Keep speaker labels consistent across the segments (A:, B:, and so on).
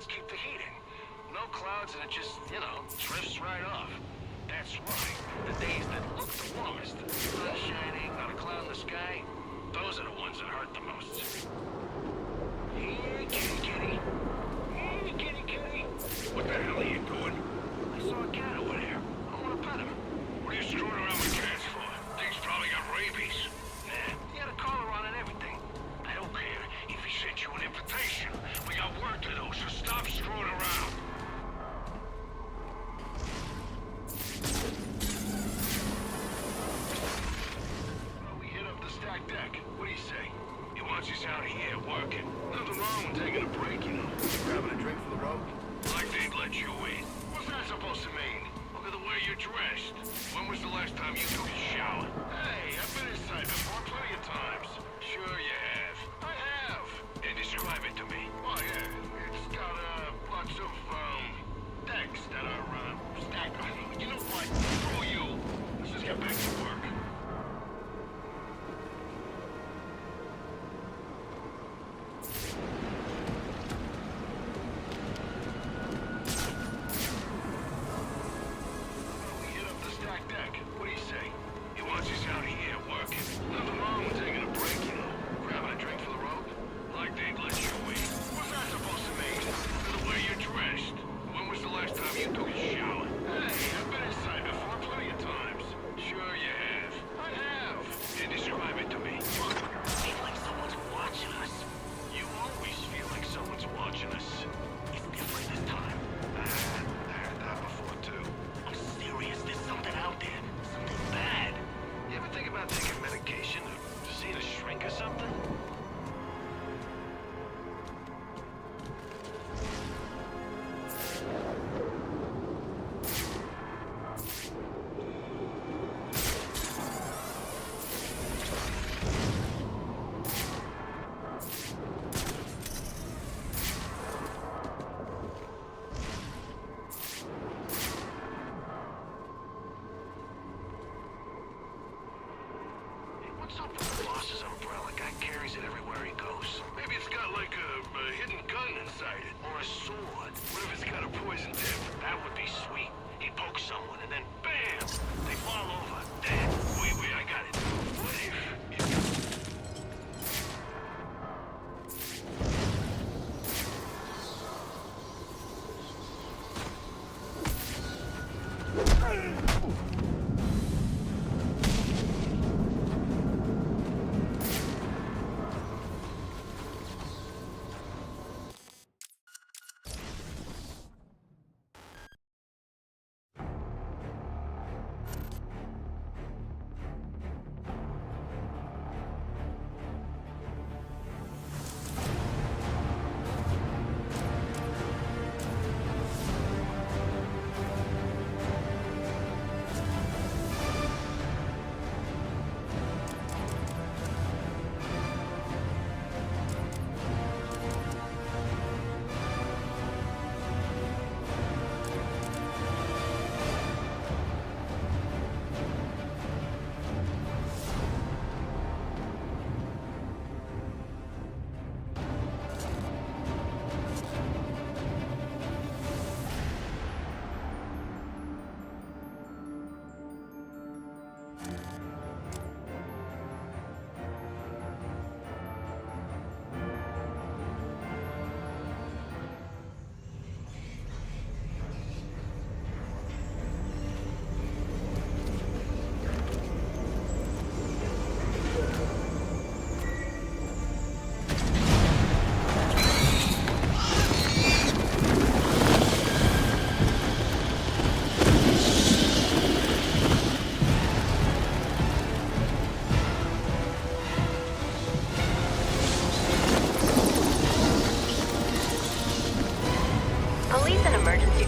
A: clouds keep the heat in. No clouds and it just, drifts right off. That's right. The days that look the warmest, sun shining, not a cloud in the sky, those are the ones that hurt the most. Here, kitty, kitty. Here, kitty, kitty. What the hell are you doing? I saw a cat over there. I want to pet him. What are you screwing around with cats for? Thing's probably got rabies. Nah, he had a collar on and everything. I don't care if he sent you an invitation. We got work to do, so stop screwing around. We hit up the stack deck. What do you say? He wants us out here working. Nothing wrong with taking a break, Grabbing a drink for the road? Like they'd let you in. What's that supposed to mean? Look at the way you're dressed. When was the last time you took a shower? Hey, I've been inside before plenty of times. Sure you have. I have. And describe it to me. Oh, yeah. It's got, lots of, decks that are, stacked. You know what? Screw you. Let's just get back to work.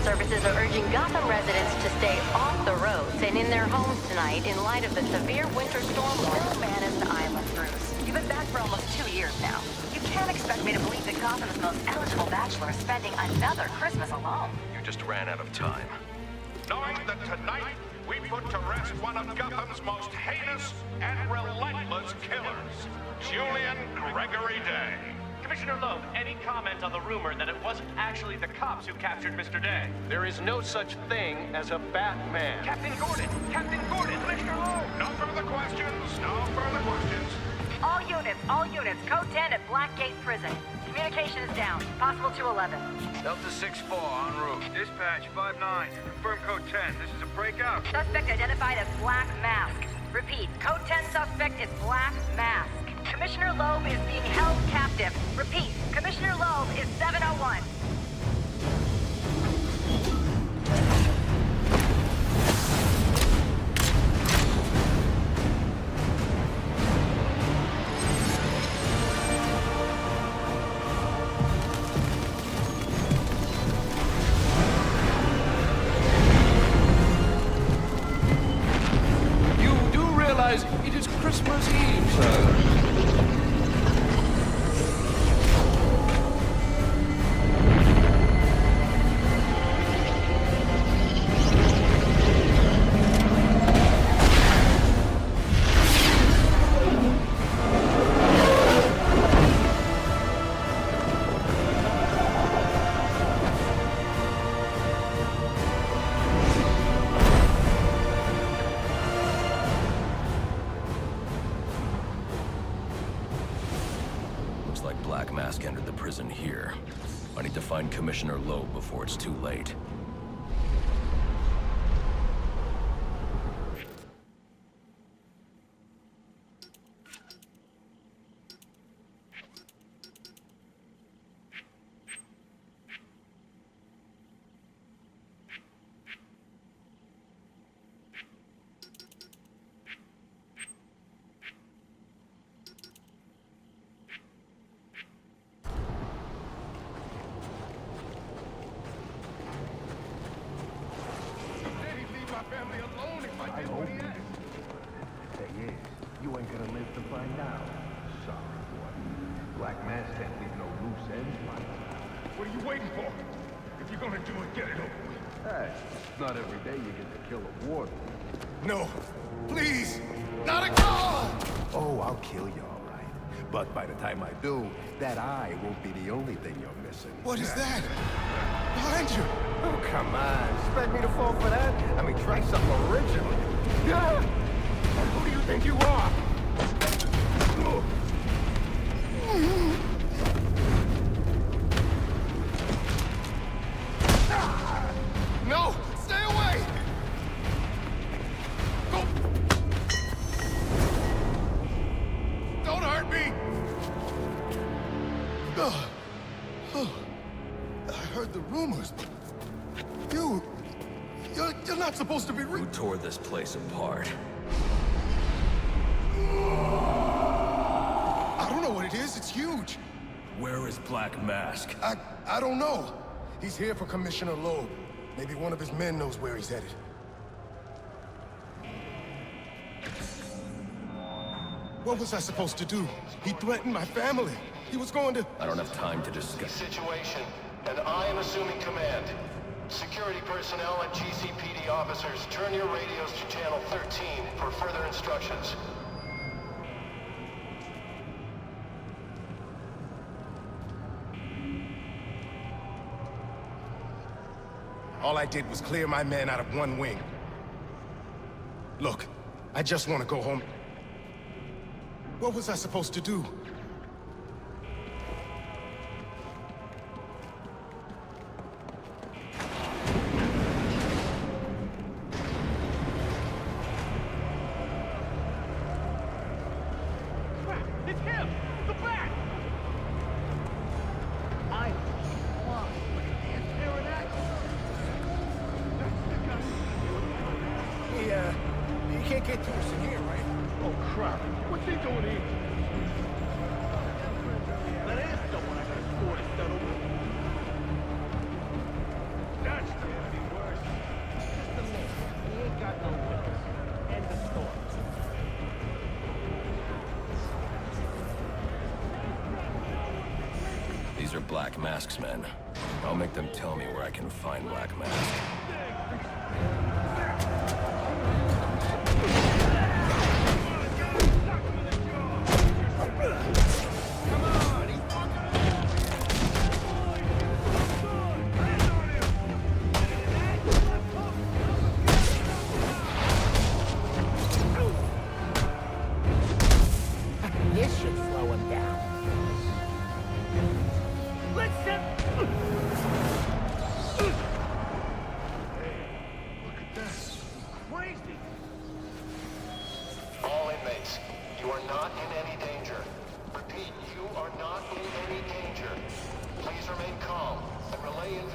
B: services are urging Gotham residents to stay off the roads and in their homes tonight in light of the severe winter storm. Bill Bannon's Island, Bruce. You've been back for almost 2 years now. You can't expect me to believe that Gotham's most eligible bachelor is spending another Christmas alone.
C: You just ran out of time.
D: Knowing that tonight we put to rest one of Gotham's most heinous and relentless killers, Julian Gregory Day.
C: Commissioner Loeb, any comment on the rumor that it wasn't actually the cops who captured Mr. Day?
E: There is no such thing as a Batman.
C: Captain Gordon! Captain Gordon! Commissioner Loeb!
D: No further questions. No further questions.
B: All units, code 10 at Blackgate Prison. Communication is down. Possible to 11.
F: Delta 6-4, en route. Dispatch 5-9. Confirm code 10. This is a breakout.
B: Suspect identified as Black Mask. Repeat, code 10 suspect is Black Mask. Commissioner Loeb is being held captive. Repeat, Commissioner Loeb is 701.
E: It is Christmas Eve, sir. Black Mask entered the prison here. I need to find Commissioner Loeb before it's too late.
G: You ain't gonna live to find out. Sorry, boy. Black Mask can't leave no loose ends, man.
D: What are you waiting for? If you're gonna do it, get it over with.
G: Hey, it's not every day you get to kill a warden.
D: No, please, not again!
G: Oh, I'll kill you, all right. But by the time I do, that eye won't be the only thing you're missing.
D: What is that? Behind you!
G: Oh, come on. Expect me to fall for that? I mean, try something original. Yeah! Who do you think you are?
D: No! Stay away! Go! Don't hurt me! I heard the rumors, but you're not supposed to be
E: Who tore this place apart?
D: I don't know what it is. It's huge.
E: Where is Black Mask?
D: I don't know. He's here for Commissioner Loeb. Maybe one of his men knows where he's headed. What was I supposed to do? He threatened my family. He was going to...
E: I don't have time to discuss.
H: Situation, and I am assuming command. Security personnel and GCPD officers, turn your radios to channel 13 for further instructions.
D: All I did was clear my men out of one wing. Look, I just want to go home. What was I supposed to do?
C: It's him! The bat!
D: You can't get to us in here, right?
C: Oh, crap. What's he doing here? That is someone I can afford to settle with. That's the worst. Just a man. He ain't got no witness. End of story.
E: These are Black Mask's men. I'll make them tell me where I can find Black Mask.
D: Come on, he's talking to me!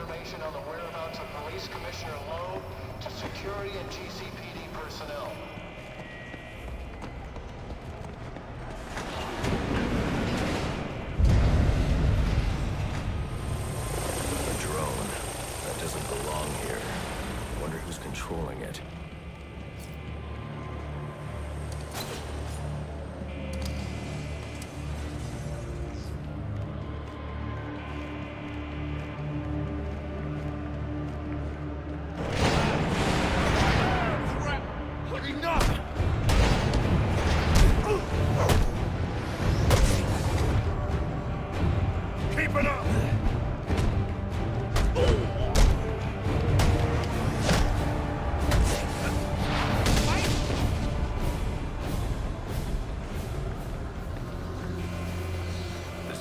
H: information on the whereabouts of Police Commissioner Lowe to security and GCPD personnel.
E: A drone. That doesn't belong here. Wonder who's controlling it.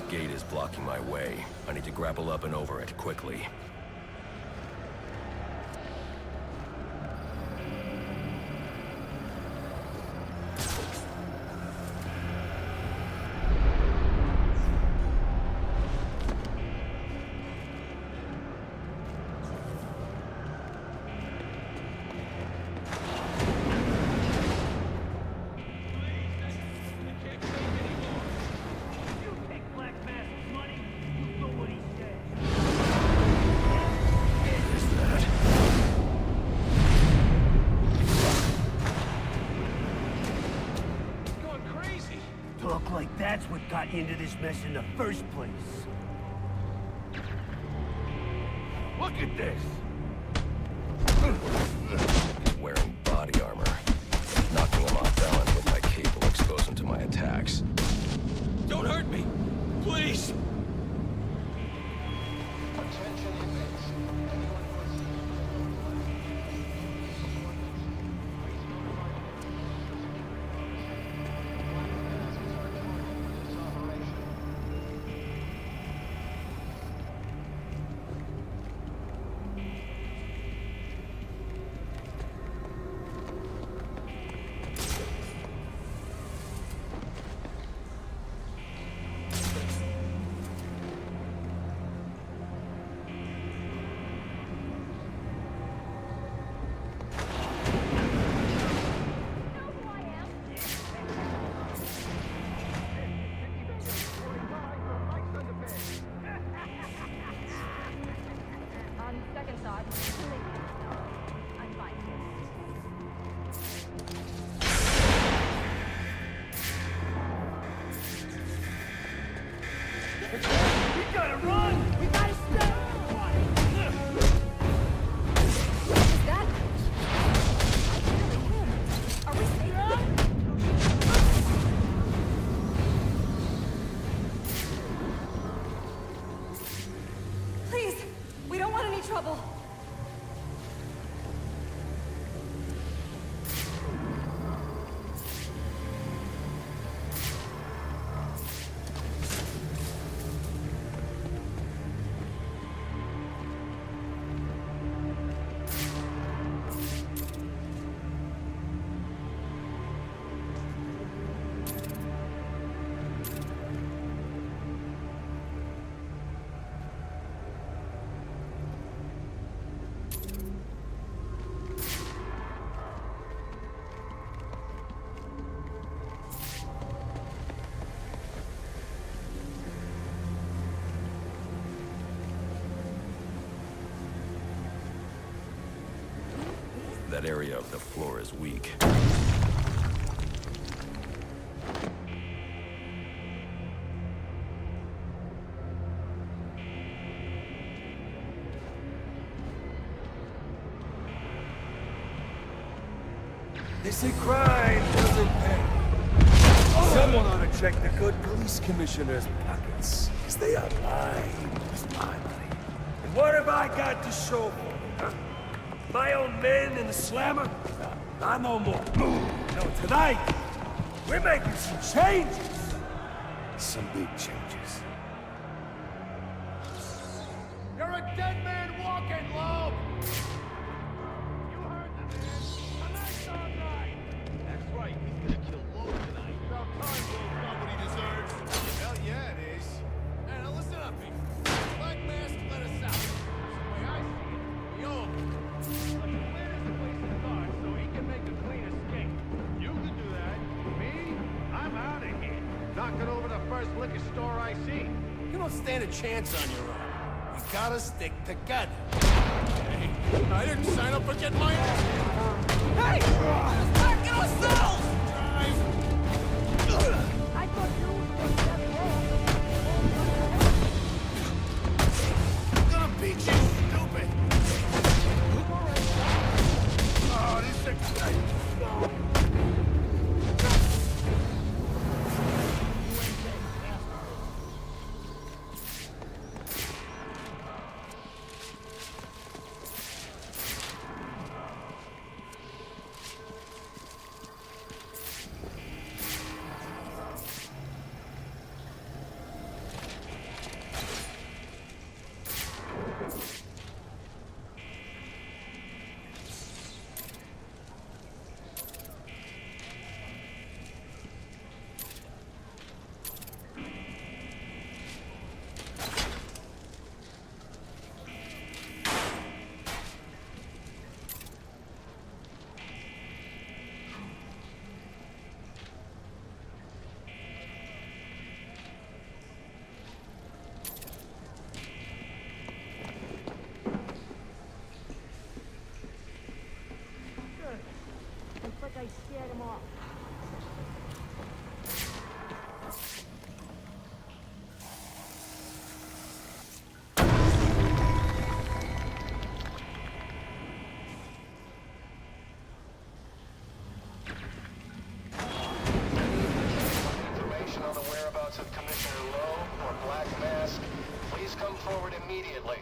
E: Gate is blocking my way. I need to grapple up and over it quickly.
C: Look like that's what got you into this mess in the first place. Look at this!
E: Wearing body armor. Knocking him off balance with my cape will expose him to my attacks.
I: Don't hurt me! Please!
H: Attention inmates. Anyone who has this operation.
B: On second thought, I'm fine.
C: We gotta run! We gotta stop!
B: Is that... really him? Are we safe? Please, we don't want any trouble.
E: That area of the floor is weak.
C: They say crime doesn't pay. Someone ought to check the good police commissioner's pockets. 'Cause they are lined with my money. And what have I got to show for it, huh? My own men in the slammer? Not no more. No, tonight, we're making some changes. Some big changes. You're a dead man walking, Loeb! You heard the man. A nice all night.
I: That's right, he's gonna kill Lowe tonight.
C: About time Loeb got what he deserves. Hell yeah, it is. Hey, now listen up, people. Black Mask let us out. Some way
G: knocking over the first liquor store I see.
C: You don't stand a chance on your own. We gotta stick together.
D: Hey, I didn't sign up for getting my ass kicked.
C: Hey! Let's back in ourselves!
B: I thought you were
D: I'm gonna beat you, stupid! Oh, this is...
B: Looks like I scared him off.
H: Information on the whereabouts of Commissioner Lowe or Black Mask, please come forward immediately.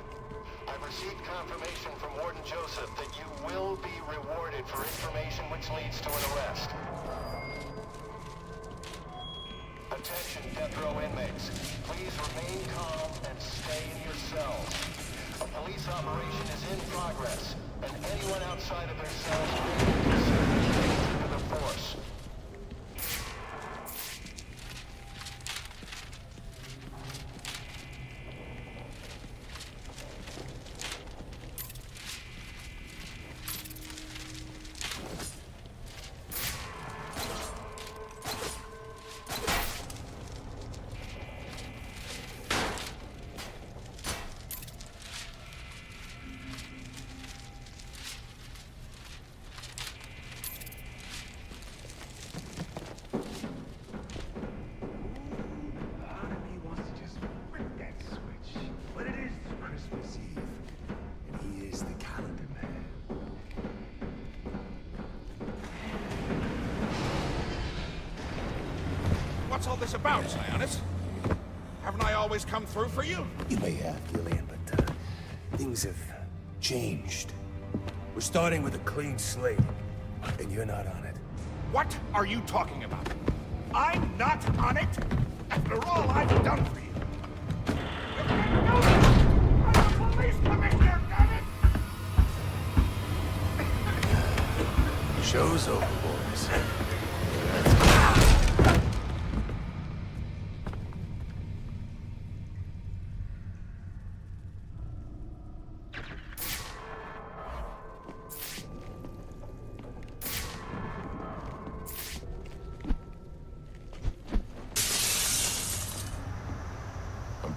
H: I've received confirmation from Warden Joseph that you will be rewarded for information which leads to an arrest. Attention, death row inmates. Please remain calm and stay in your cells. A police operation is in progress, and anyone outside of their cells may be considered a danger to the force.
D: What's all this about, Sionis? Haven't I always come through for you?
C: You may have, Gillian, but things have changed. We're starting with a clean slate, and you're not on it.
D: What are you talking about? I'm not on it? After all I've done for you. You can't do this! I'm a police commissioner, damn it!
C: Show's over, boys.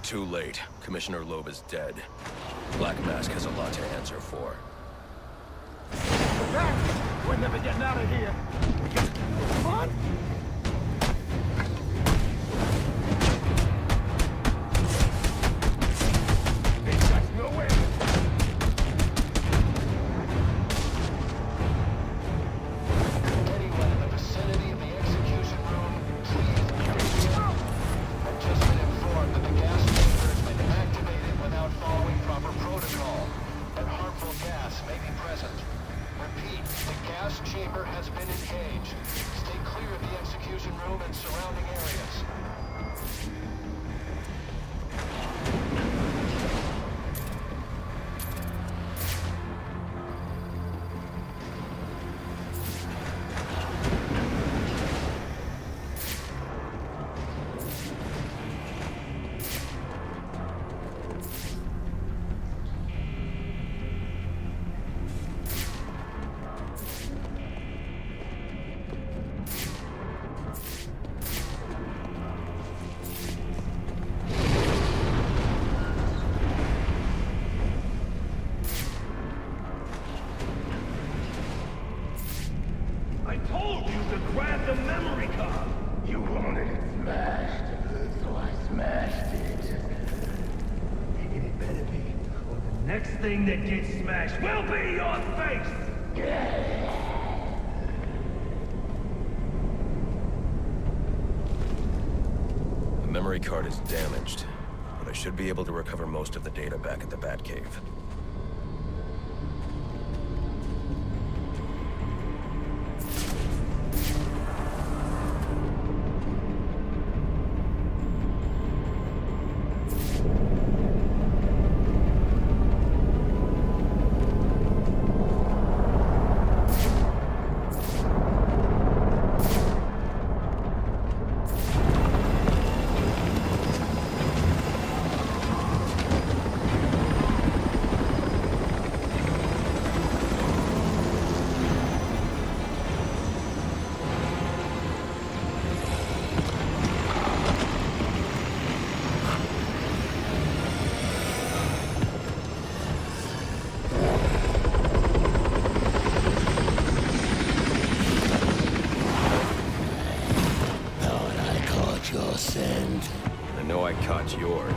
E: Too late. Commissioner Loeb is dead. Black Mask has a lot to answer for.
G: We're never getting out of here. Come on. No way.
H: Anyone in the vicinity of the execution room, please I've just been informed that the gas chamber has been activated without following proper protocol, and harmful gas may be present. Repeat, the gas chamber has been engaged. Stay clear of the execution room and surrounding areas.
C: thing that gets smashed will be your face!
E: The memory card is damaged, but I should be able to recover most of the data back at the Batcave. I know I caught yours.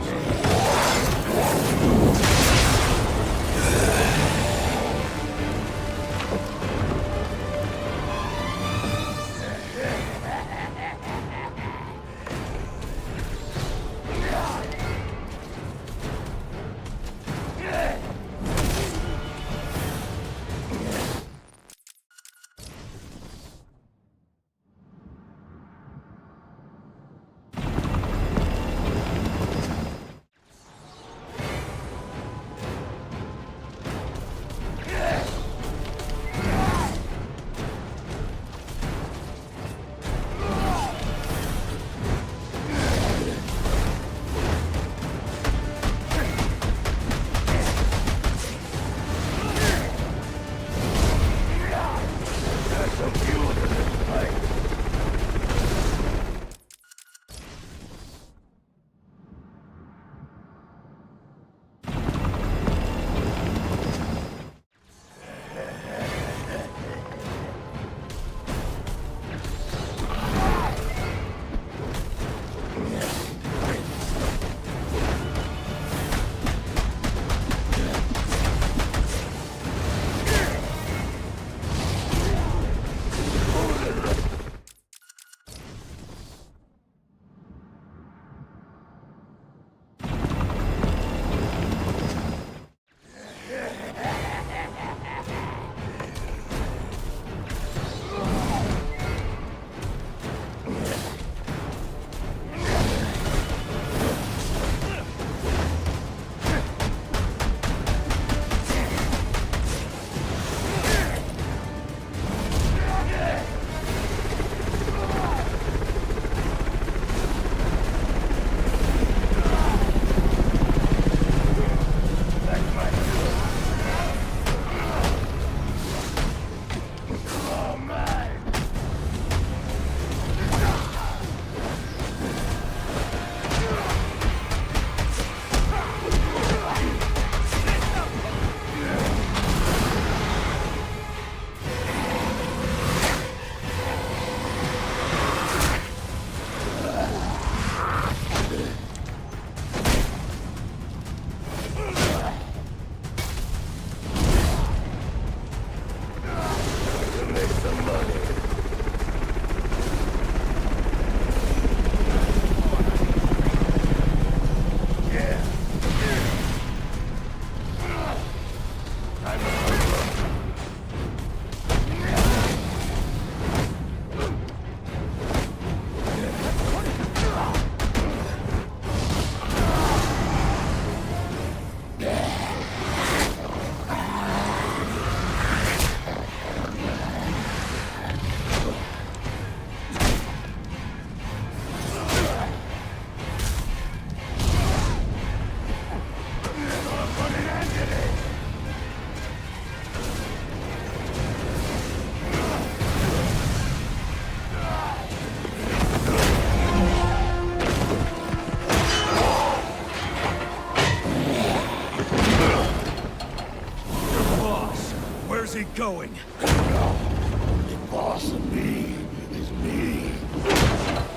C: Where's he going?
D: The boss of me is me.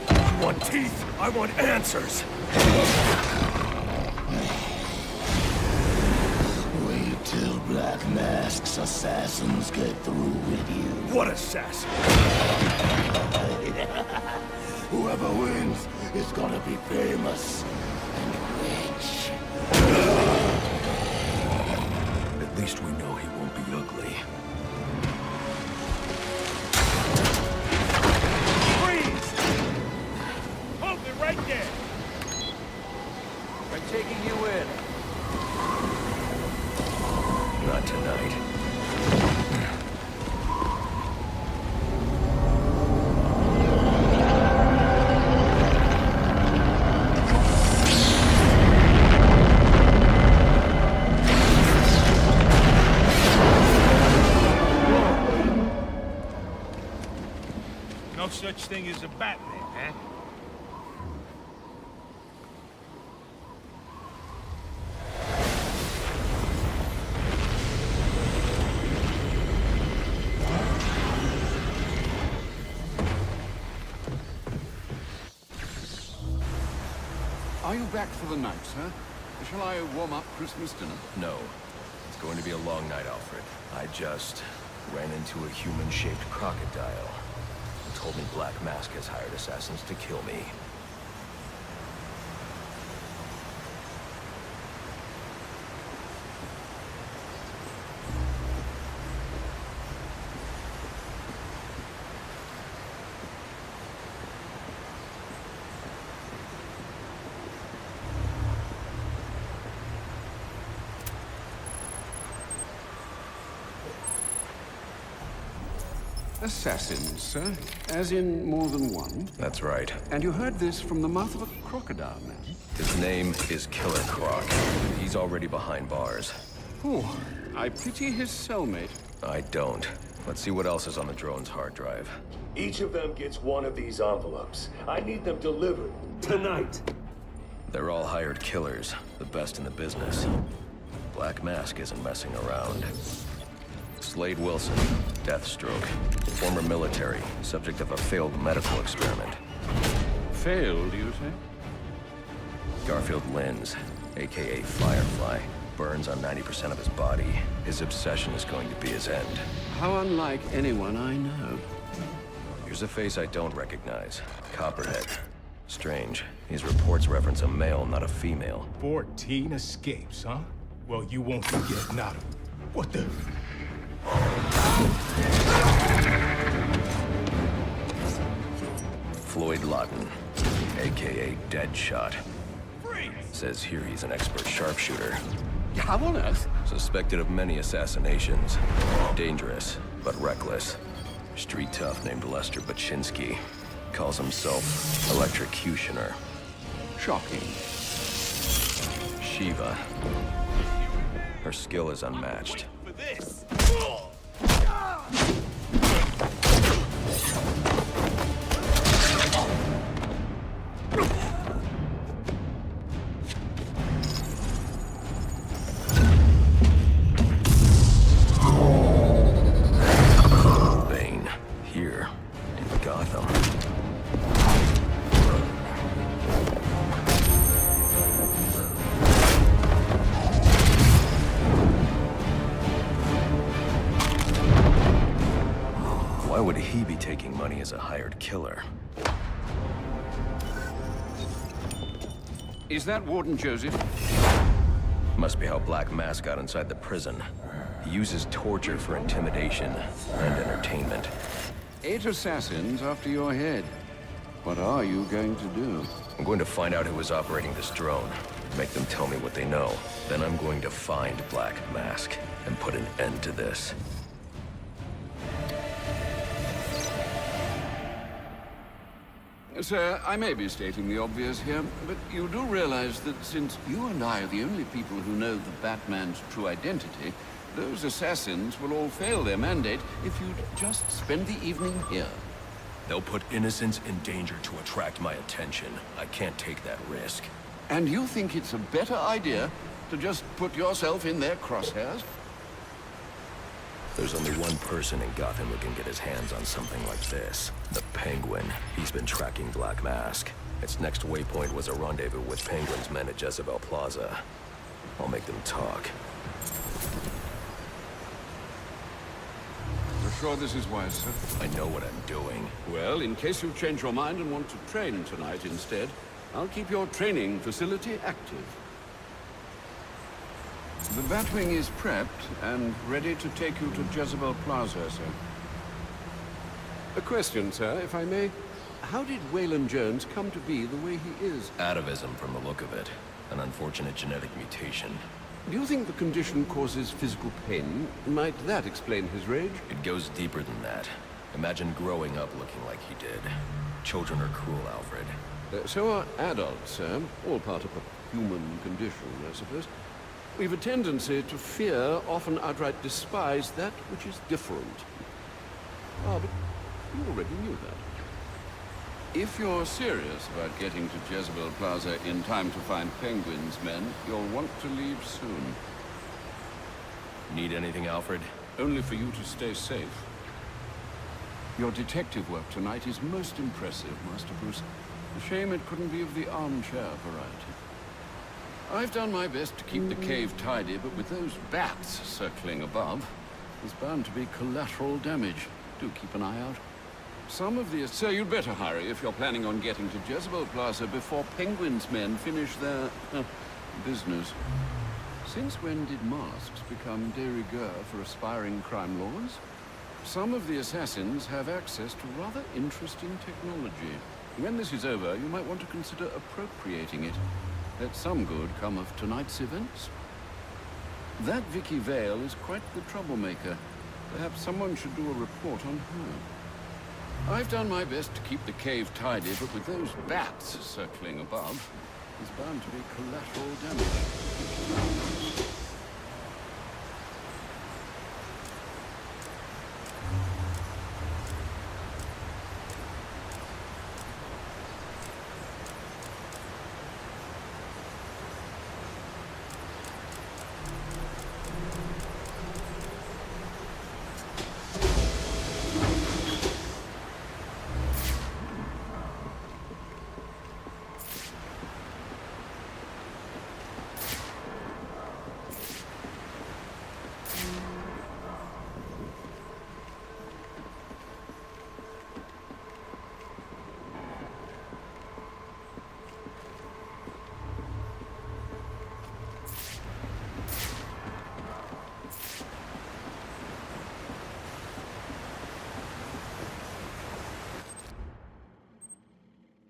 C: You want teeth? I want answers.
D: We
J: Black Mask's assassins get through with you.
C: What assassin?
J: Whoever wins is gonna be famous and rich.
E: At least we know he won't be ugly.
C: Freeze! Hold it right there!
I: I'm taking you in.
E: Not tonight.
C: No such thing as a Batman, huh?
K: Are you back for the night, sir? Shall I warm up Christmas dinner?
E: No. It's going to be a long night, Alfred. I just ran into a human-shaped crocodile. He told me Black Mask has hired assassins to kill me.
K: Assassins, sir? As in more than one?
E: That's right.
K: And you heard this from the mouth of a crocodile, man?
E: His name is Killer Croc. He's already behind bars.
K: Oh, I pity his cellmate.
E: I don't. Let's see what else is on the drone's hard drive.
C: Each of them gets one of these envelopes. I need them delivered tonight.
E: They're all hired killers, the best in the business. Black Mask isn't messing around. Slade Wilson, Deathstroke, former military, subject of a failed medical experiment.
K: Failed, you say?
E: Garfield Linz, aka Firefly, burns on 90% of his body. His obsession is going to be his end.
K: How unlike anyone I know.
E: Here's a face I don't recognize. Copperhead. Strange. These reports reference a male, not a female.
C: 14 escapes, huh? Well, you won't forget Nada. What the?
E: Floyd Lawton, aka Deadshot.
C: Freeze!
E: Says here he's an expert sharpshooter.
K: How on earth?
E: Suspected of many assassinations. Dangerous, but reckless. Street tough named Lester Baczynski. Calls himself Electrocutioner.
K: Shocking.
E: Shiva. Her skill is unmatched.
C: For this.
E: Bane, here in Gotham. Why would he be taking money as a hired killer?
K: Is that Warden Joseph?
E: Must be how Black Mask got inside the prison. He uses torture for intimidation and entertainment.
K: 8 assassins after your head. What are you going to do?
E: I'm going to find out who is operating this drone. Make them tell me what they know. Then I'm going to find Black Mask and put an end to this.
K: Sir, I may be stating the obvious here, but you do realize that since you and I are the only people who know the Batman's true identity, those assassins will all fail their mandate if you'd just spend the evening here.
E: They'll put innocents in danger to attract my attention. I can't take that risk.
K: And you think it's a better idea to just put yourself in their crosshairs?
E: There's only one person in Gotham who can get his hands on something like this. The Penguin. He's been tracking Black Mask. Its next waypoint was a rendezvous with Penguin's men at Jezebel Plaza. I'll make them talk.
K: sure this is wise, sir?
E: I know what I'm doing.
K: Well, in case you change your mind and want to train tonight instead, I'll keep your training facility active. The Batwing is prepped and ready to take you to Jezebel Plaza, sir. A question, sir, if I may. How did Waylon Jones come to be the way he is?
E: Atavism from the look of it. An unfortunate genetic mutation.
K: Do you think the condition causes physical pain? Might that explain his rage?
E: It goes deeper than that. Imagine growing up looking like he did. Children are cruel, Alfred.
K: So are adults, sir. All part of a human condition, I suppose. We've a tendency to fear, often outright despise, that which is different. Ah, but you already knew that. If you're serious about getting to Jezebel Plaza in time to find Penguin's men, you'll want to leave soon.
E: Need anything, Alfred?
K: Only for you to stay safe. Your detective work tonight is most impressive, Master Bruce. A shame it couldn't be of the armchair variety. I've done my best to keep the cave tidy, but with those bats circling above, there's bound to be collateral damage. Do keep an eye out. Some of the... Sir, you'd better hurry if you're planning on getting to Jezebel Plaza before Penguin's men finish their... business. Since when did masks become de rigueur for aspiring crime lords? Some of the assassins have access to rather interesting technology. When this is over, you might want to consider appropriating it. Let some good come of tonight's events. That Vicky Vale is quite the troublemaker. Perhaps someone should do a report on her. I've done my best to keep the cave tidy, but with those bats circling above, there's bound to be collateral damage.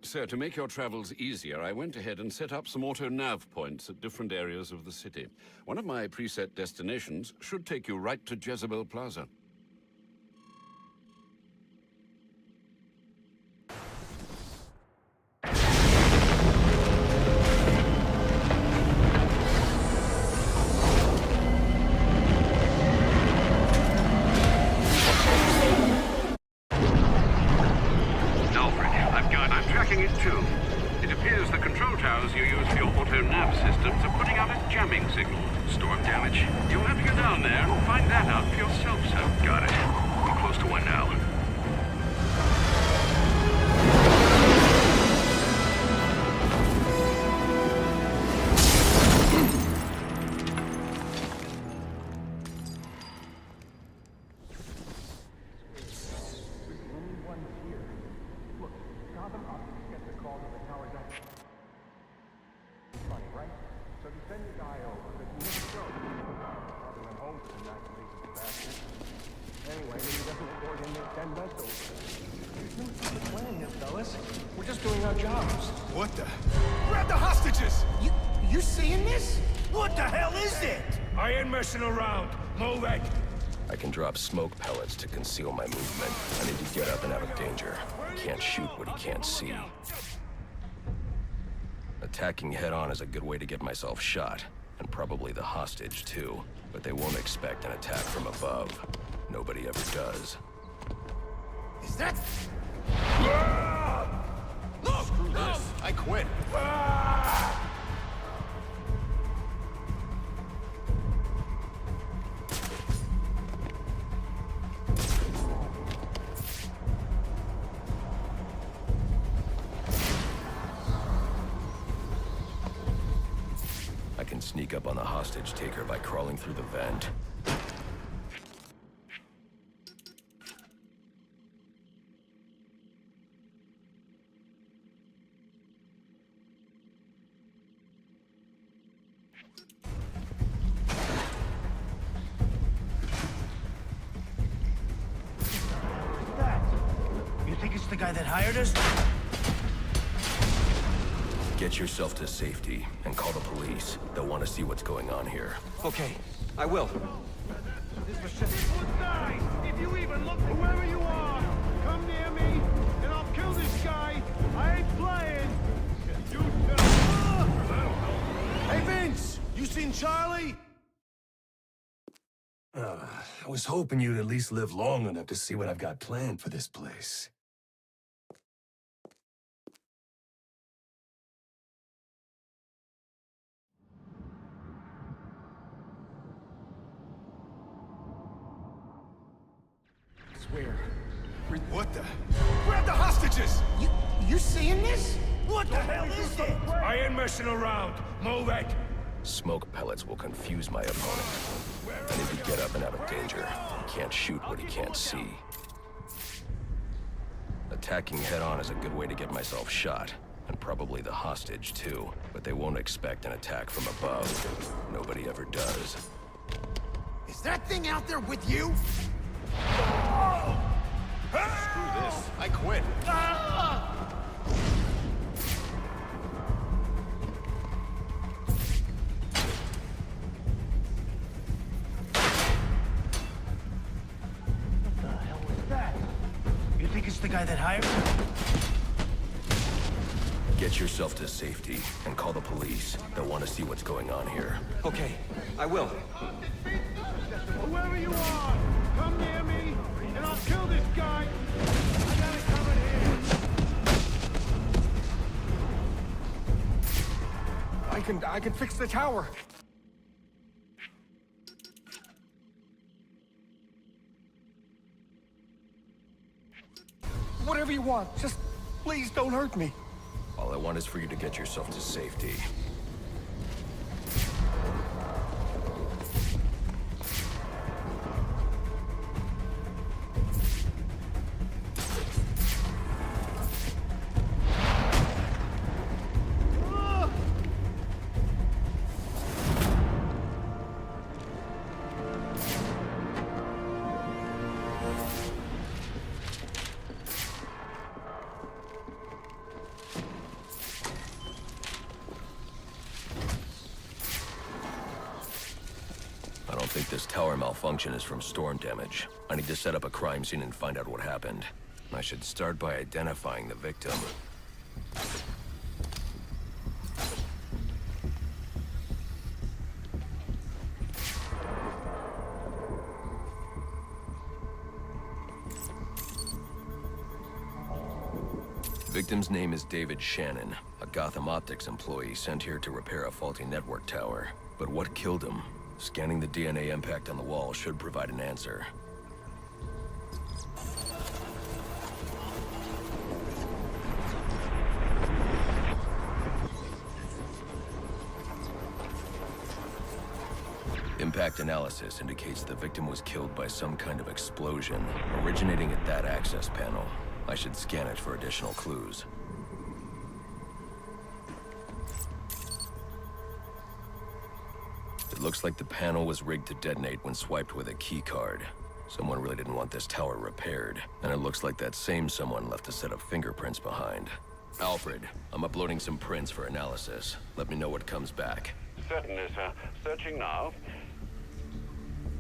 K: Sir, to make your travels easier, I went ahead and set up some auto-nav points at different areas of the city. One of my preset destinations should take you right to Jezebel Plaza. It appears the control towers you use for your auto-nav systems are putting out a jamming signal. Storm damage. You'll have to go down there and find that out for yourself, sir. Got it. I'm close to one now.
C: We're just doing our jobs.
D: What the? Grab the hostages!
C: You seeing this?
D: What the hell is it?
C: I ain't messing around. Move it.
E: I can drop smoke pellets to conceal my movement. I need to get up and out of danger. Can't shoot what he can't see. Attacking head-on is a good way to get myself shot. And probably the hostage, too. But they won't expect an attack from above. Nobody ever does.
D: Is that...
C: Look! Screw this.
D: I quit.
E: I can sneak up on the hostage taker by crawling through the vent.
C: guy that hired us?
E: Get yourself to safety and call the police. They'll want to see what's going on here.
I: Okay, I will.
D: This would die if you even look. Whoever you are, come near me, and I'll kill this guy. I ain't playing. You Hey, Vince! You seen Charlie?
C: I was hoping you'd at least live long enough to see what I've got planned for this place.
D: What the? Grab the hostages!
G: You seeing this?
D: What the hell is it?
C: I ain't messing around. Move it!
E: Smoke pellets will confuse my opponent. I need to get up and out of danger. He can't shoot what he can't see. Attacking head-on is a good way to get myself shot. And probably the hostage, too. But they won't expect an attack from above. Nobody ever does.
G: Is that thing out there with you?
D: Screw this. I quit.
C: What the hell was that? You think it's the guy that hired us?
E: Get yourself to safety and call the police. They'll want to see what's going on here.
I: Okay, I will.
D: Whoever you are, come near me, and I'll kill this guy. I got it covered here.
G: I can fix the tower. Whatever you want, just please don't hurt me.
E: All I want is for you to get yourself to safety. I don't think this tower malfunction is from storm damage. I need to set up a crime scene and find out what happened. I should start by identifying the victim. Victim's name is David Shannon, a Gotham Optics employee sent here to repair a faulty network tower. But what killed him? Scanning the DNA impact on the wall should provide an answer. Impact analysis indicates the victim was killed by some kind of explosion, originating at that access panel. I should scan it for additional clues. It looks like the panel was rigged to detonate when swiped with a key card. Someone really didn't want this tower repaired, and it looks like that same someone left a set of fingerprints behind. Alfred, I'm uploading some prints for analysis. Let me know what comes back.
L: Certainly, sir. Searching now.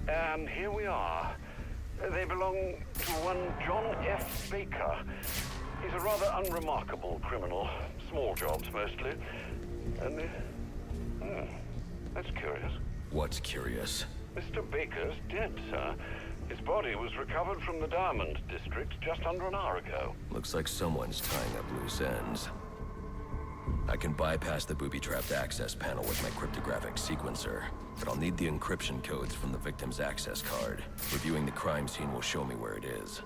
L: And here we are. They belong to one John F. Baker. He's a rather unremarkable criminal. Small jobs, mostly. And, that's curious.
E: What's curious?
L: Mr. Baker's dead, sir. His body was recovered from the Diamond District just under an hour ago.
E: Looks like someone's tying up loose ends. I can bypass the booby-trapped access panel with my cryptographic sequencer, but I'll need the encryption codes from the victim's access card. Reviewing the crime scene will show me where it is.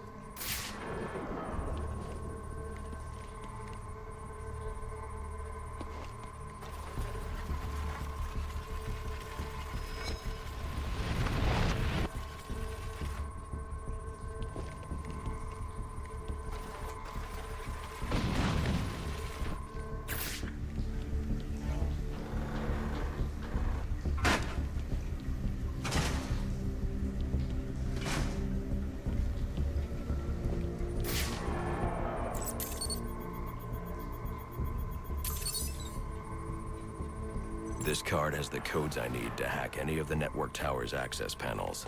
E: This card has the codes I need to hack any of the network tower's access panels.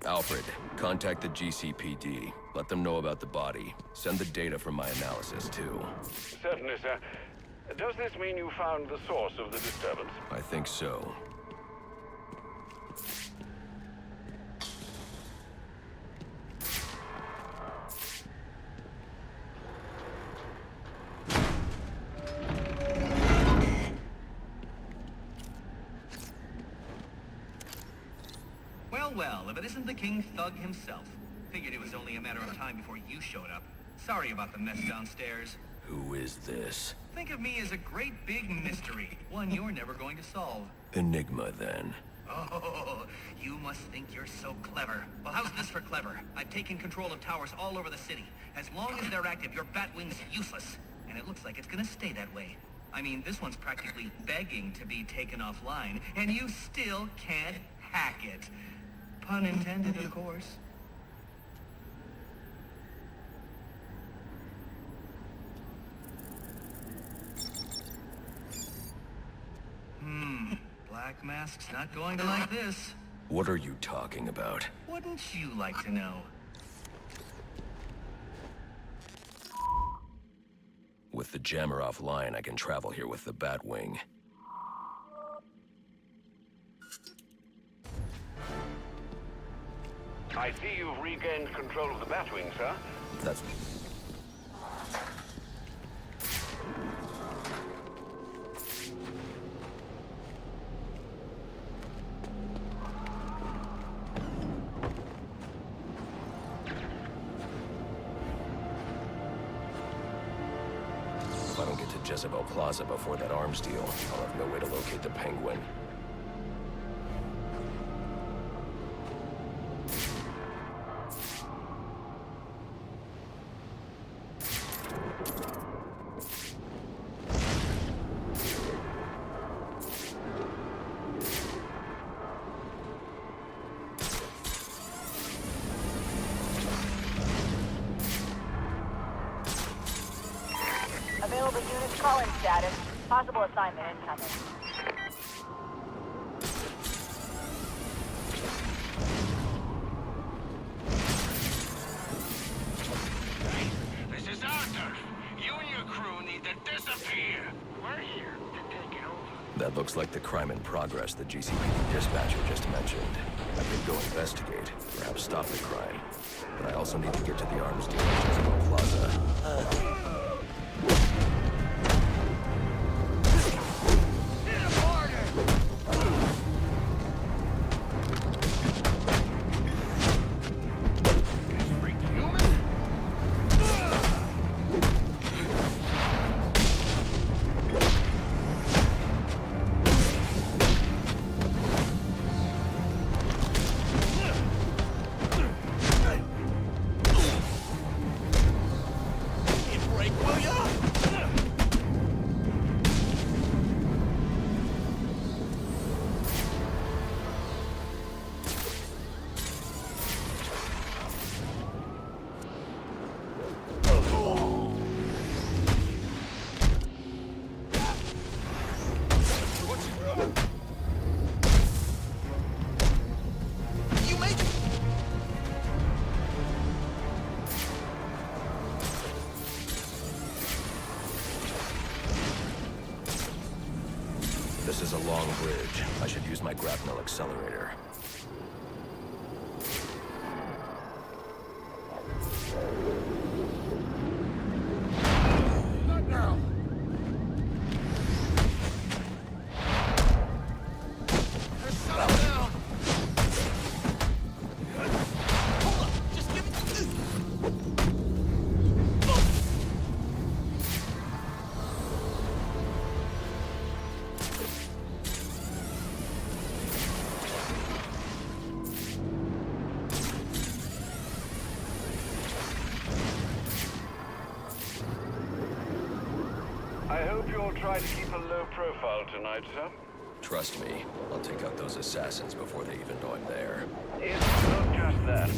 E: Alfred, contact the GCPD. Let them know about the body. Send the data from my analysis, too.
L: Certainly, sir. Does this mean you found the source of the disturbance?
E: I think so.
M: Well, if it isn't the King Thug himself. Figured it was only a matter of time before you showed up. Sorry about the mess downstairs.
E: Who is this?
M: Think of me as a great big mystery, one you're never going to solve.
E: Enigma, then.
M: Oh, you must think you're so clever. Well, how's this for clever? I've taken control of towers all over the city. As long as they're active, your Batwing's useless. And it looks like it's gonna stay that way. I mean, this one's practically begging to be taken offline, and you still can't hack it. Pun intended, of course. Black Mask's not going to like this.
E: What are you talking about?
M: Wouldn't you like to know?
E: With the jammer offline, I can travel here with the Batwing.
L: I see you've regained control of the Batwing, sir.
E: That's... If I don't get to Jezebel Plaza before that arms deal, I'll have no way to locate the Penguin.
B: Available units call-in status. Possible assignment incoming.
A: This is our turf. You and your crew need to disappear. We're here to take it over.
E: That looks like the crime in progress the GCPD dispatcher just mentioned. I could go investigate, perhaps stop the crime. But I also need to get to the arms dealer at Jezebel Plaza. This is a long bridge. I should use my grapnel accelerator.
D: Not now. Just shut him down. Hold up. Just give it to me.
L: I hope you'll try to keep a low profile tonight, sir.
E: Trust me, I'll take out those assassins before they even know I'm there.
L: It's not just that.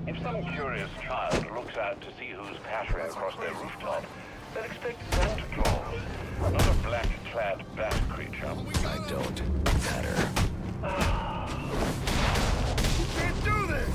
L: If some curious child looks out to see who's pattering across their rooftop, they'll expect Santa Claus, not a black-clad bat creature.
E: I don't matter.
D: You can't do this!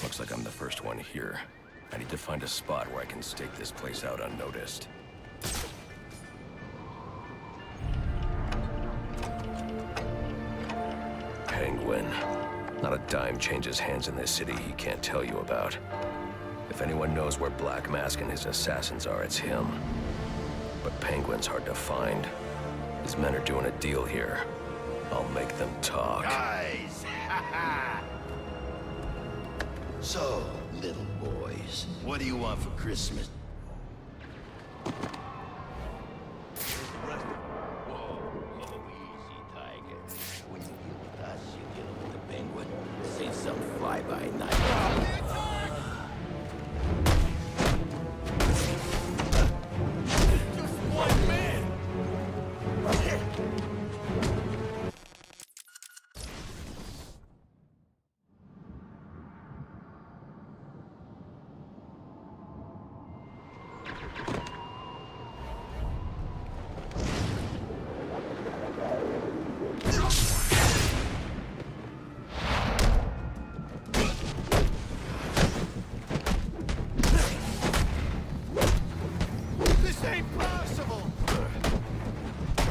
E: Looks like I'm the first one here. I need to find a spot where I can stake this place out unnoticed. Penguin. Not a dime changes hands in this city he can't tell you about. If anyone knows where Black Mask and his assassins are, it's him. But Penguin's hard to find. His men are doing a deal here. I'll make them talk.
J: Guys! So, little boys, what do you want for Christmas? Whoa, easy, Tiger. When you deal with us, you deal with the Penguin. This ain't some fly-by-night.
D: Just one man! This ain't possible! I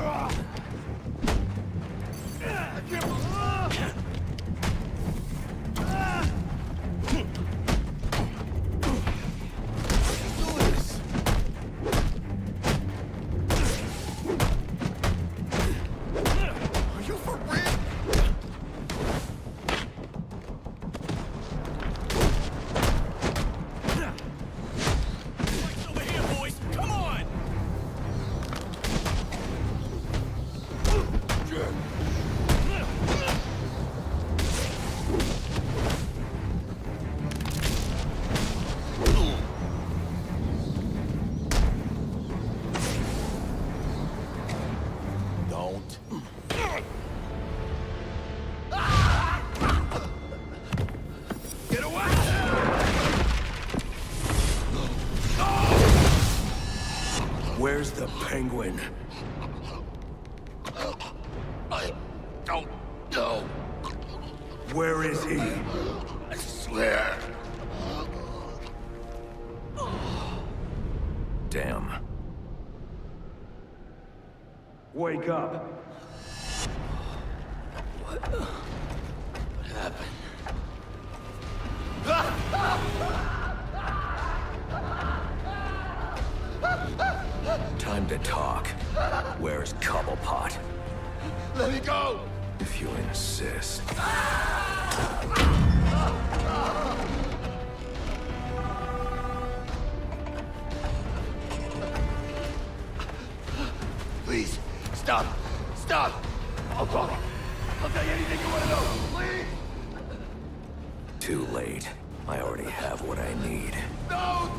D: can't do this! Are you for real? Fight's over here, boys! Come on!
J: Don't.
D: Get away!
C: Where's the Penguin?
J: I don't know.
C: Where is he?
J: I swear.
E: Damn.
C: Wake up.
J: What happened?
E: Time to talk. Where's Cobblepot?
J: Let me go!
E: If you insist.
G: Stop! Stop! I'll talk. I'll tell you anything you want to know, please!
E: Too late. I already have what I need.
G: No!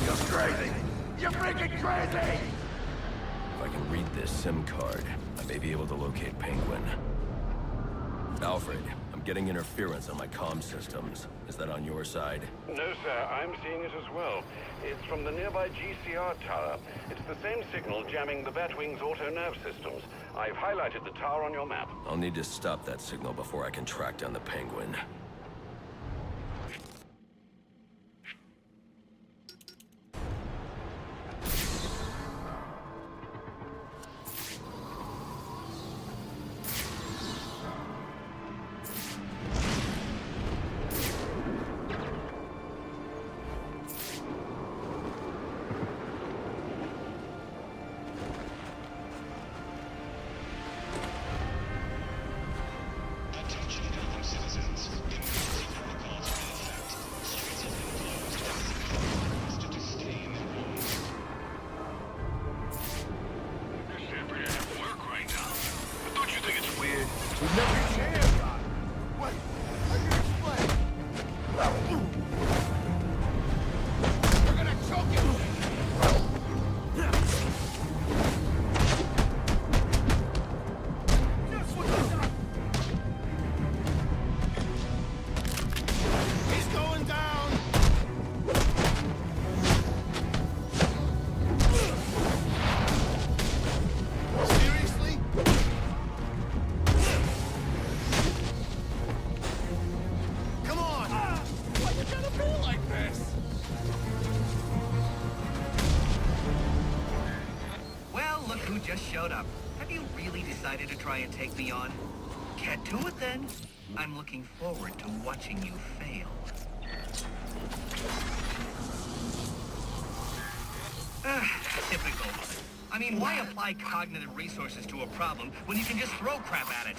G: You're crazy! You're freaking crazy!
E: If I can read this SIM card, I may be able to locate Penguin. Alfred, I'm getting interference on my comm systems. Is that on your side?
L: No, sir. I'm seeing it as well. It's from the nearby GCR tower. It's the same signal jamming the Batwing's auto-nerve systems. I've highlighted the tower on your map.
E: I'll need to stop that signal before I can track down the Penguin.
G: We've never jammed on it. What? I can explain. We're gonna choke you! Just what you done! He's going down! Seriously? Come on! Why you gotta be like this?
M: Well, look who just showed up. Have you really decided to try and take me on? Get to it then. I'm looking forward to watching you fail. Typical. I mean, why apply cognitive resources to a problem when you can just throw crap at it?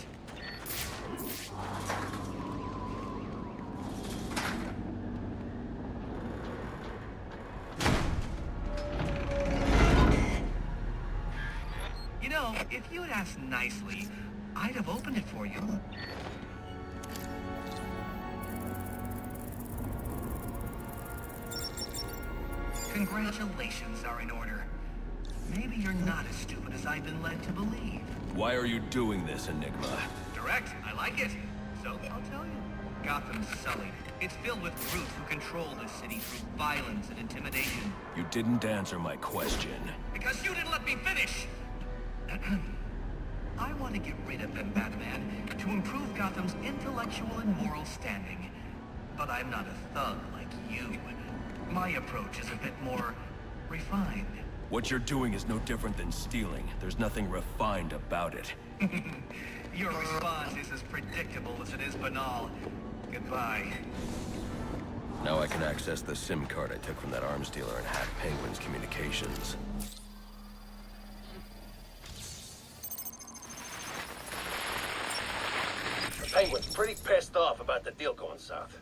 M: You know, if you had asked nicely, I'd have opened it for you. Congratulations are in order. Maybe you're not as stupid as I've been led to believe.
E: Why are you doing this, Enigma?
M: Direct, I like it. So, I'll tell you. Gotham's sullied. It's filled with brutes who control this city through violence and intimidation.
E: You didn't answer my question.
M: Because you didn't let me finish! I want to get rid of them, Batman, to improve Gotham's intellectual and moral standing. But I'm not a thug like you. My approach is a bit more refined.
E: What you're doing is no different than stealing. There's nothing refined about it.
M: Your response is as predictable as it is banal. Goodbye.
E: Now I can access the SIM card I took from that arms dealer and hack Penguin's communications.
J: Penguin's pretty pissed off about the deal going south.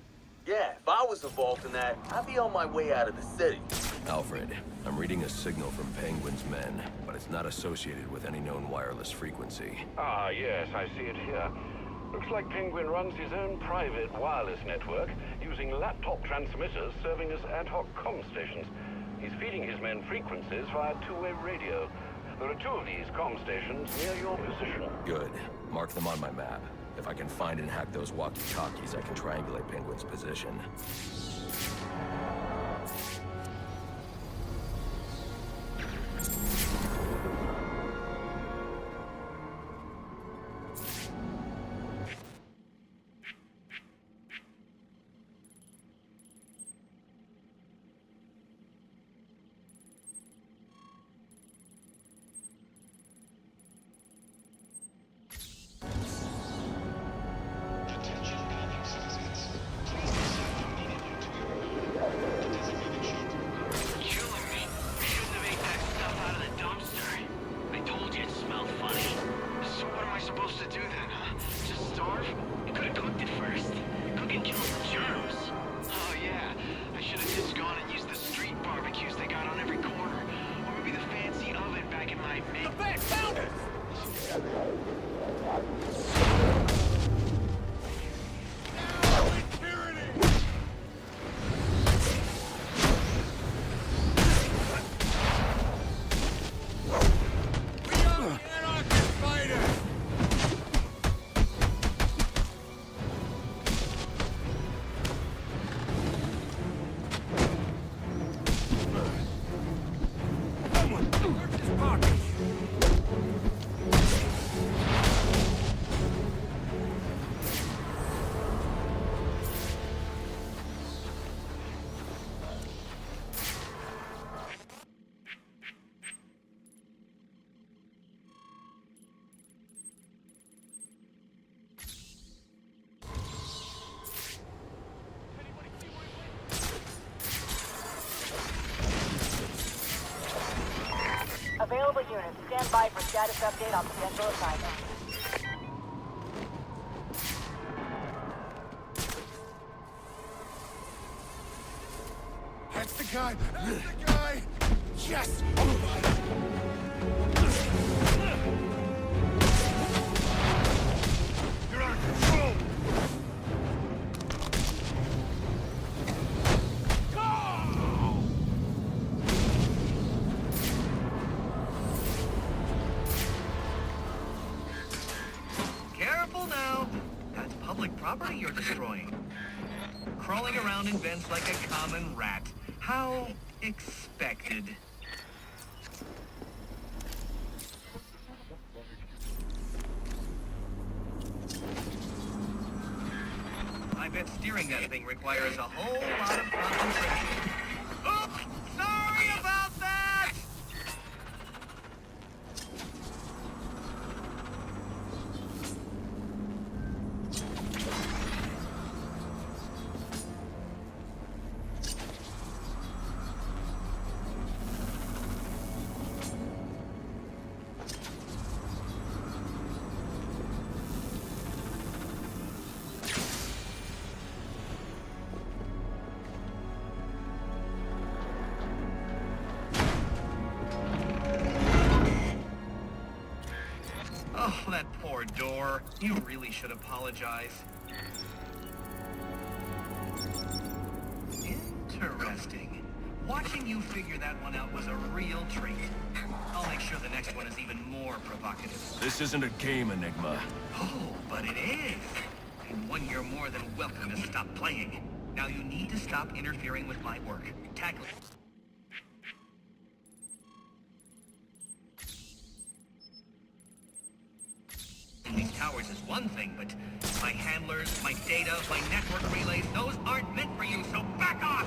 J: Yeah, if I was involved in that, I'd be on my way out of the city.
E: Alfred, I'm reading a signal from Penguin's men, but it's not associated with any known wireless frequency.
L: Ah, yes, I see it here. Looks like Penguin runs his own private wireless network, using laptop transmitters serving as ad hoc comm stations. He's feeding his men frequencies via two-way radio. There are two of these comm stations near your position.
E: Good. Mark them on my map. If I can find and hack those walkie-talkies, I can triangulate Penguin's position.
B: status update on potential assignment.
D: That's the guy! That's the guy! Yes! You're out of control!
M: Careful now. That's public property you're destroying. Crawling around in vents like a common rat. How expected. I bet steering that thing requires a whole lot of concentration. Oops! Sorry about that! Oh, that poor door. You really should apologize. Interesting. Watching you figure that one out was a real treat. I'll make sure the next one is even more provocative.
C: This isn't a game, Enigma.
M: Oh, but it is. And one you're more than welcome to stop playing. Now you need to stop interfering with my work. Tackle it. These towers is one thing, but my handlers, my data, my network relays, those aren't meant for you, so back off!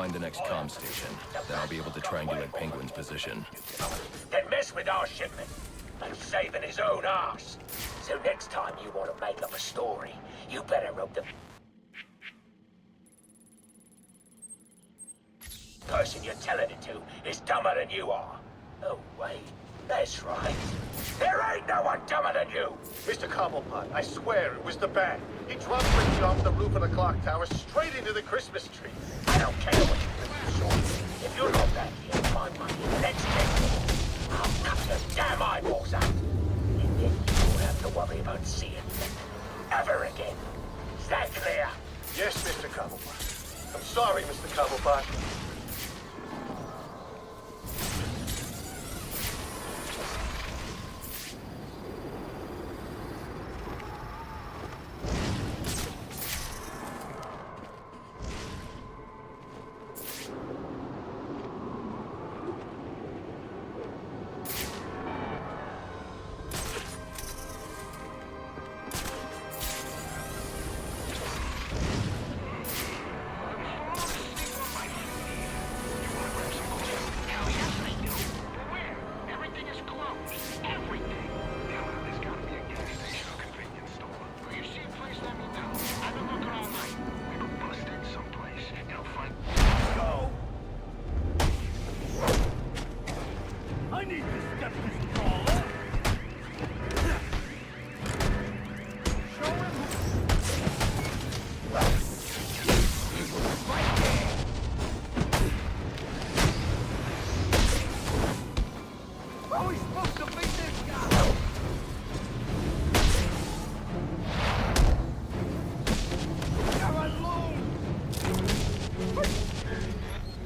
E: find the next comm station. Then I'll be able to triangulate Penguin's position.
J: Then mess with our shipment and saving his own arse. So next time you want to make up a story, you better rope the person you're telling it to is dumber than you are. Oh, wait. That's right. There ain't no one dumber than you!
G: Mr. Cobblepot, I swear it was the bat. He dropped Richie off the roof of the clock tower straight into the Christmas tree.
J: I don't care what you do, Shorty. If you're not back here to my money in the next 10 minutes, I'll cut your damn eyeballs out. And then you won't have to worry about seeing them ever again. Is that clear?
G: Yes, Mr. Cobblepot. I'm sorry, Mr. Cobblepot.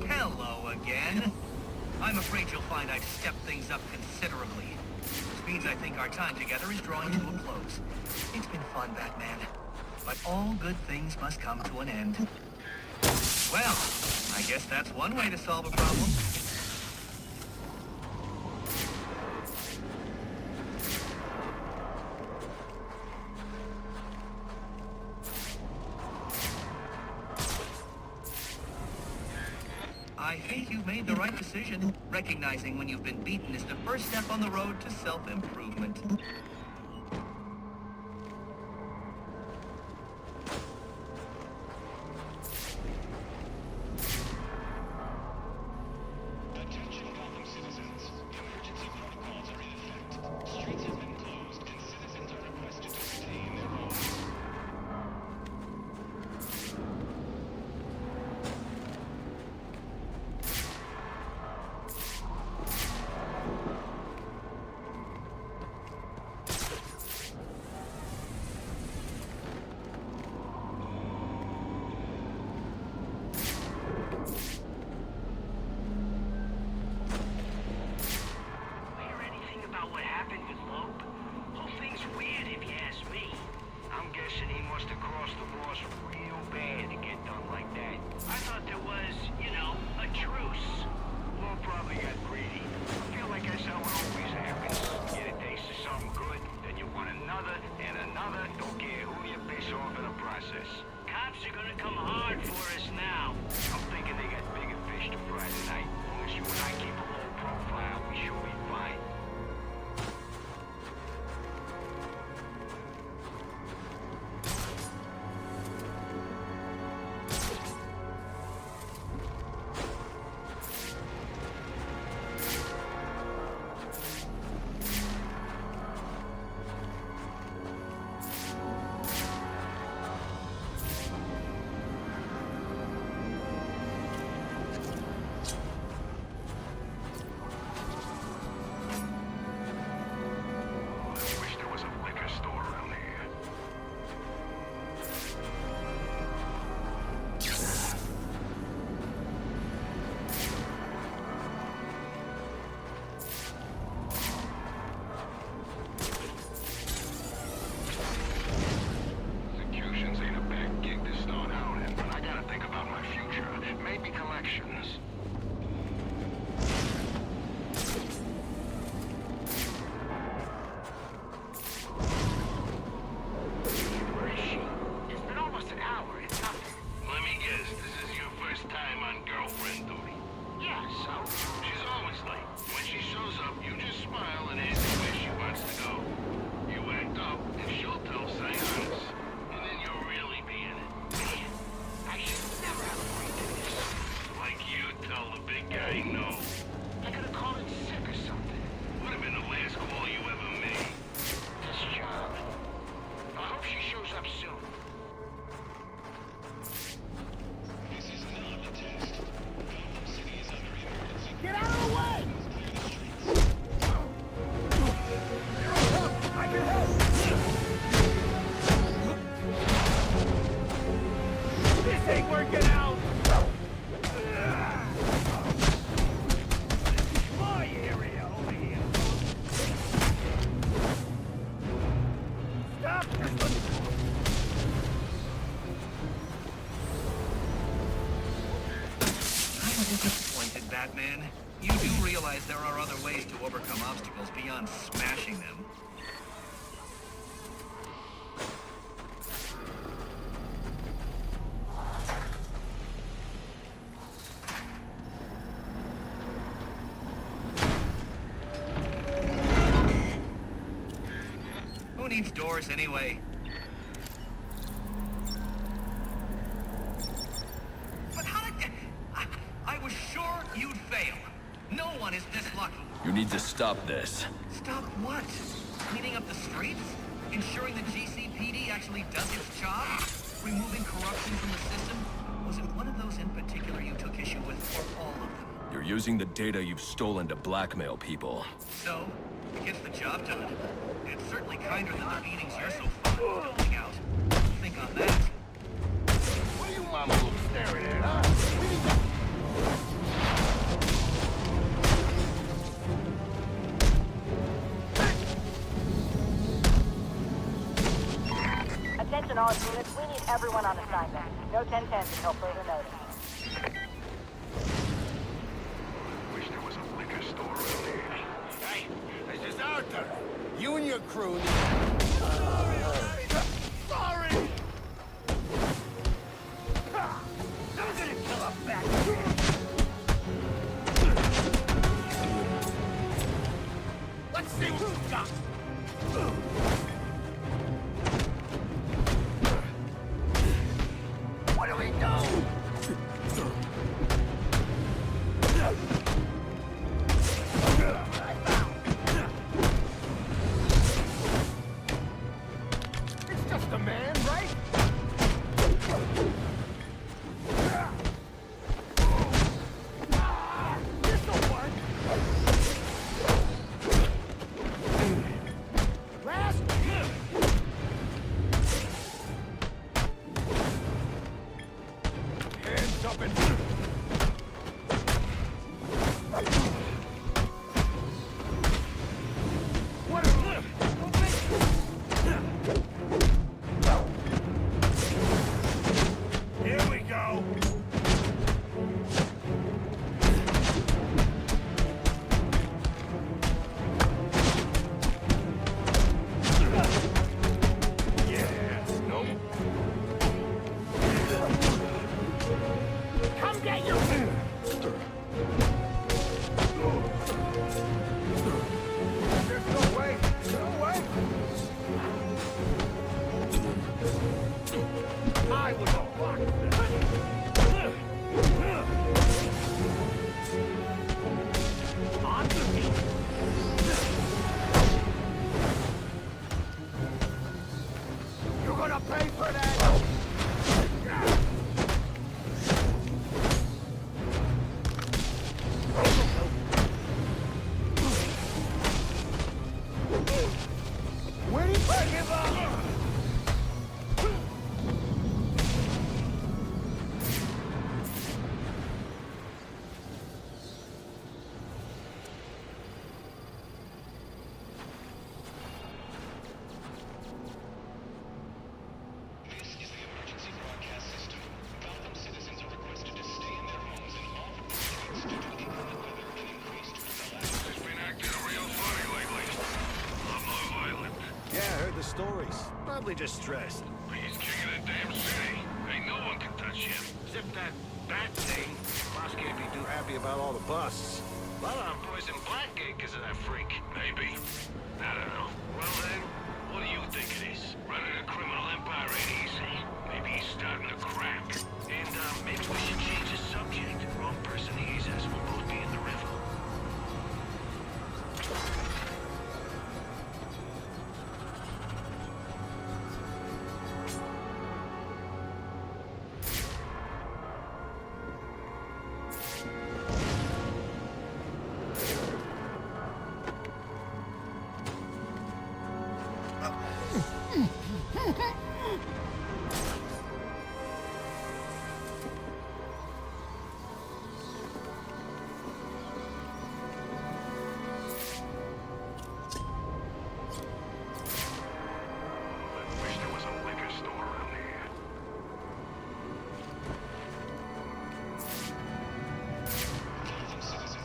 M: Hello again. I'm afraid you'll find I've stepped things up considerably. Which means I think our time together is drawing to a close. It's been fun, Batman. But all good things must come to an end. Well, I guess that's one way to solve a problem. I think you've made the right decision. Recognizing when you've been beaten is the first step on the road to self-improvement.
H: Attention Gotham citizens. Emergency protocols are in effect. Streets have been closed and citizens are requested to stay in their homes.
M: Batman. You do realize there are other ways to overcome obstacles beyond smashing them. Who needs doors anyway? But how did... I was sure you'd fail. No one is this lucky.
E: You need to stop this.
M: Stop what? Cleaning up the streets? Ensuring the GCPD actually does its job? Removing corruption from the system? Was it one of those in particular you took issue with, or all of them?
E: You're using the data you've stolen to blackmail people.
M: So, it gets the job done. It's certainly kinder than the beatings you're so fond of doling out. Think on that.
J: What are you mama staring at, huh?
B: Attention all units, we need everyone on assignment. No 10-10s until further notice.
J: Wish there was a liquor store around here. Hey, this is Arthur.
G: You and your crew need...
J: Sorry! I'm gonna kill a bat. Let's see what you got. What do we do?
G: It's just a man, right?
J: This'll work.
G: Last...
J: Hands up and... What a... Here we go. Yes, no. Come get your...
G: There's no way. No way.
J: I was a locksmith. On to me.
G: You're gonna pay for that. Where do you put him up?
H: This is the emergency broadcast system. Gotham citizens are requested to stay in their homes and off due to inclement weather and increased risk.
A: He's been acting real funny lately. A lot more violent.
C: Yeah, I heard the stories. Probably just stressed.
A: He's king of the damn city. Ain't no one can touch him.
C: Except that bat thing. Boss can't be too happy about all the busts.
A: A lot of boys in Blackgate because of that freak. Maybe. I don't know. Well then, what do you think it is? Running a criminal empire ain't easy. Maybe he's starting to crack. And maybe we should change the subject. Wrong person to use us. We'll both be in the river.
J: Wish there was a liquor store around here.
H: Gotham citizens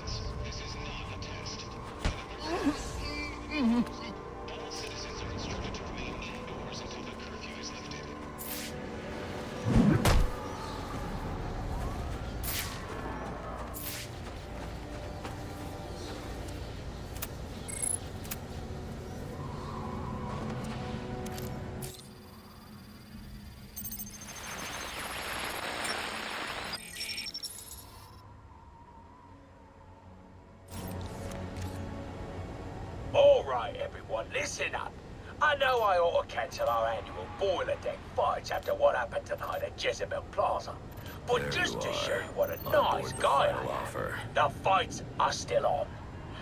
J: right, everyone, listen up. I know I ought to cancel our annual boiler deck fights after what happened tonight at Jezebel Plaza. But
E: There
J: just
E: you
J: to
E: are,
J: show you what a
E: on
J: nice
E: board the
J: guy I
E: final
J: am,
E: offer.
J: the fights are still on.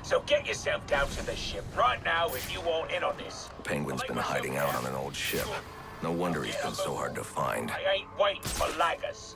J: So get yourself down to the ship right now if you want in on this.
E: Penguin's been hiding out on an old ship. No wonder he's been so hard to find.
J: I ain't waiting for laggers.